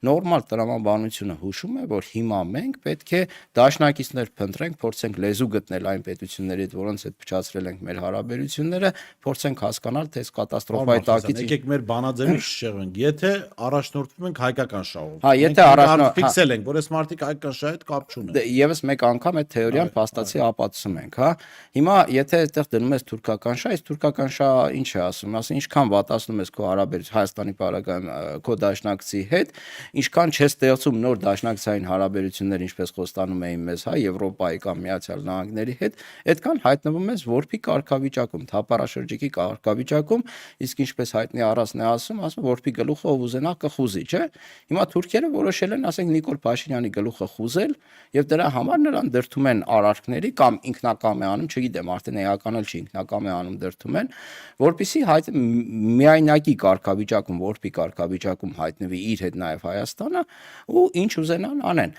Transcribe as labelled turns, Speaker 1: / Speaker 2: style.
Speaker 1: Նորմալ տրամաբանությունը հուշում է, որ հիմա մենք պետք է դաշնակիցներ փնտրենք, փորձենք լեզու գտնել այն պետությունների հետ, որոնց հետ փչացրել ենք մեր հարաբերությունները, փորձենք հասկանալ, թե այս կատաստրոֆայի տակից
Speaker 2: եկեք մեր բանաձևից շեղենք, եթե առաջնորդվում ենք հայկական շահով։
Speaker 1: Հա, եթե
Speaker 2: ֆիքսել ենք, որ այս մարդիկ հայկական շահի հետ կապ չունեն։
Speaker 1: Եվս մեկ անգամ այդ թեորիան փաստացի ապացուցում ենք, հա։ Հիմա եթե այդտեղ դնում ես թուրքական շահ, այս թուրքական շահը ինչ է ասում, ասում ինչքան վատացնում ես քո հարաբերություն Հայաստանի բարակայում քո դաշնակցի հետ, ինչքան չես ստեղծում նոր դաշնակցային հարաբերություններ, ինչպես խոստանում էին մեզ, հա, Եվրոպայի կամ Միացյալ Նահանգների հետ, այդքան հայտնվում ես որփի կարգավիճակում, թափառաշրջիկի կարգավիճակում, իսկ ինչպես հայտնի առածն է ասում, որփի գլուխը ով ուզենա կխուզի, չէ։ Հիմա թուրքերը որոշել են, ասենք Նիկոլ Փաշինյանի գլուխը խուզել, եւ դրա համար նրան դրդում են արարքների կամ ինքնակամ է անում, չգիտեմ, արդեն էական էլ չի, ինքնակամ է անում, դրդում են, որպեսզի միայնակի կարգավիճակում, որփի կարգավիճակում հայտնվի իր հետ նաեւ Հայաստանը ու ինչ ուզենան անեն։